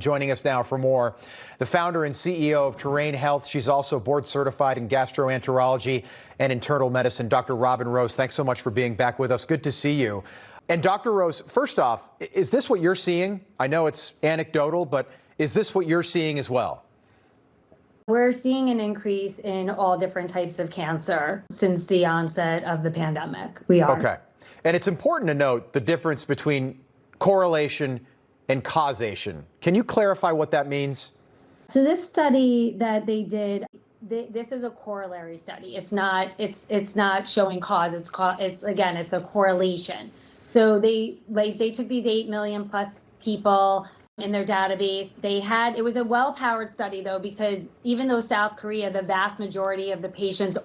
Joining us now for more, the founder and CEO of Terrain Health. She's also board certified in gastroenterology and internal medicine. Dr. Rob Finnerty, thanks so much for being back with us. Good to see you. And Dr. Rose, first off, is this what you're seeing? I know it's anecdotal, but is this what you're seeing as well? We're seeing an increase in all different types of cancer since the onset of the pandemic. We are. Okay. And it's important to note the difference between correlation and causation. Can you clarify what that means? So this study that they did, this is a corollary study. It's not showing cause. It's a correlation. So they took these 8 million plus people in their database. It was a well-powered study though, because even though South Korea, the vast majority of the patients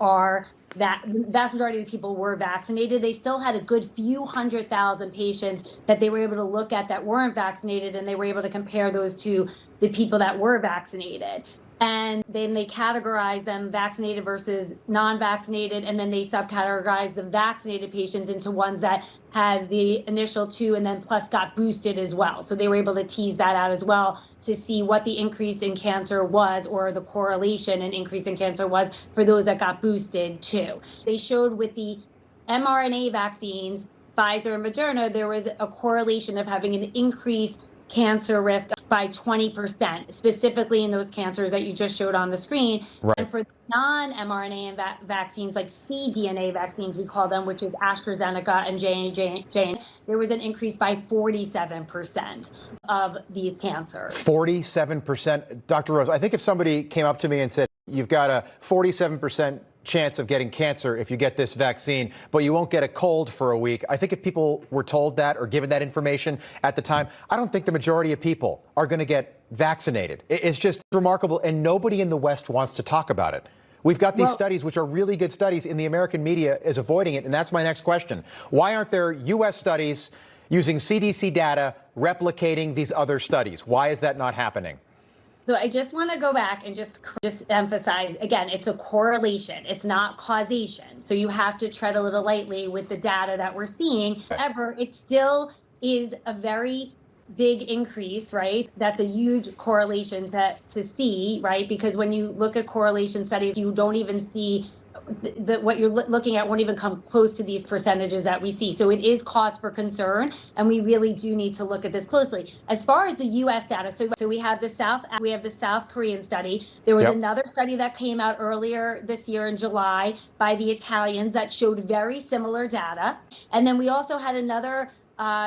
the vast majority of the people were vaccinated, they still had a good few 100,000 patients that they were able to look at that weren't vaccinated, and they were able to compare those to the people that were vaccinated. And then they categorized them vaccinated versus non-vaccinated, and then they subcategorized the vaccinated patients into ones that had the initial 2 and then plus got boosted as well. So they were able to tease that out as well to see what the increase in cancer was, or the correlation in increase in cancer was for those that got boosted too. They showed with the mRNA vaccines, Pfizer and Moderna, there was a correlation of having an increased cancer risk by 20%, specifically in those cancers that you just showed on the screen. Right. And for non-mRNA vaccines, like cDNA vaccines, we call them, which is AstraZeneca and J&J, there was an increase by 47% of the cancer. 47%? Dr. Rose, I think if somebody came up to me and said, you've got a 47% chance of getting cancer if you get this vaccine, but you won't get a cold for a week. I think if people were told that or given that information at the time, I don't think the majority of people are going to get vaccinated. It's just remarkable, and nobody in the West wants to talk about it. We've got these studies, which are really good studies, and the American media is avoiding it, and that's my next question. Why aren't there U.S. studies using CDC data replicating these other studies? Why is that not happening? So I just want to go back and just emphasize, again, it's a correlation. It's not causation. So you have to tread a little lightly with the data that we're seeing. However, it still is a very big increase, right? That's a huge correlation to see, right? Because when you look at correlation studies, you don't even see what you're looking at won't even come close to these percentages that we see. So it is cause for concern, and we really do need to look at this closely. As far as the U.S. data, so we have the South Korean study. There was another study that came out earlier this year in July by the Italians that showed very similar data. And then we also had another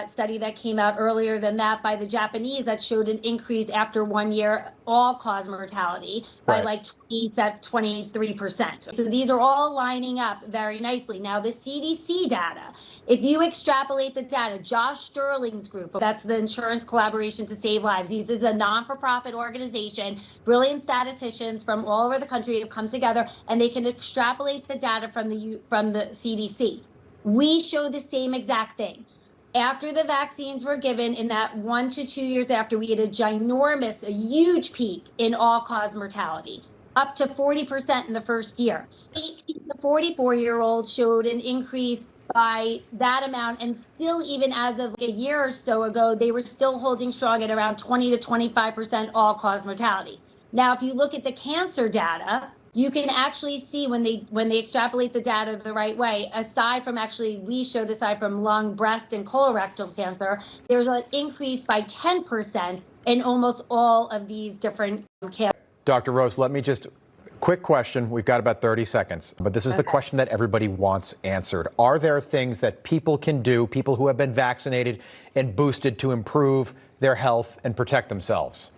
study that came out earlier than that by the Japanese that showed an increase after 1 year, all-cause mortality by like 23%. So these are all lining up very nicely. Now, the CDC data, if you extrapolate the data, Josh Sterling's group, that's the Insurance Collaboration to Save Lives. This is a non-for-profit organization. Brilliant statisticians from all over the country have come together, and they can extrapolate the data from the CDC. We show the same exact thing. After the vaccines were given, in that 1 to 2 years after, we had a huge peak in all-cause mortality, up to 40% in the first year. 18 to 44-year-olds showed an increase by that amount, and still, even as of a year or so ago, they were still holding strong at around 20 to 25% all-cause mortality. Now, if you look at the cancer data, you can actually see when they extrapolate the data the right way, aside from lung, breast, and colorectal cancer, there's an increase by 10% in almost all of these different cancers. Dr. Rose, quick question. We've got about 30 seconds, but this is the question that everybody wants answered. Are there things that people can do, people who have been vaccinated and boosted, to improve their health and protect themselves?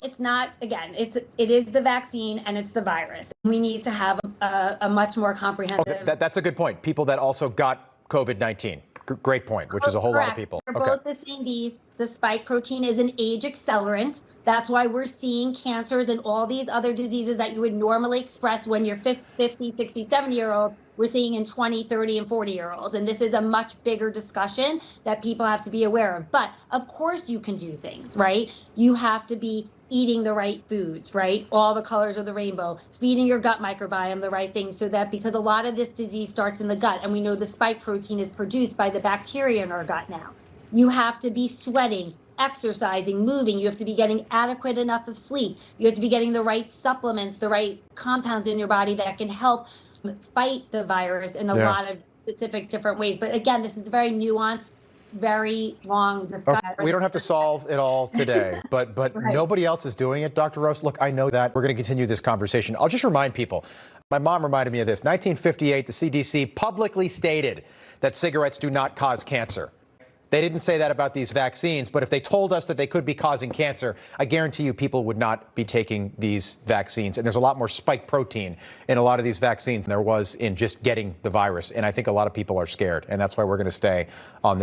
It's not, again, it is the vaccine and it's the virus. We need to have a much more comprehensive. Okay, that's a good point. People that also got COVID-19. Great point, which is a whole lot of people. They're both the same beast. The spike protein is an age accelerant. That's why we're seeing cancers and all these other diseases that you would normally express when you're 50, 60, 70-year-old. We're seeing in 20, 30, and 40-year-olds. And this is a much bigger discussion that people have to be aware of. But of course you can do things, right? You have to be eating the right foods, right? All the colors of the rainbow, feeding your gut microbiome the right things, so that, because a lot of this disease starts in the gut, and we know the spike protein is produced by the bacteria in our gut now. You have to be sweating, exercising, moving. You have to be getting adequate enough of sleep. You have to be getting the right supplements, the right compounds in your body that can help fight the virus in a lot of specific different ways. But again, this is very nuanced, very long discussion. Okay. We don't have to solve it all today, but Right. nobody else is doing it, Dr. Rose. Look, I know that. We're going to continue this conversation. I'll just remind people. My mom reminded me of this. 1958, the CDC publicly stated that cigarettes do not cause cancer. They didn't say that about these vaccines, but if they told us that they could be causing cancer, I guarantee you people would not be taking these vaccines. And there's a lot more spike protein in a lot of these vaccines than there was in just getting the virus. And I think a lot of people are scared. And that's why we're going to stay on this.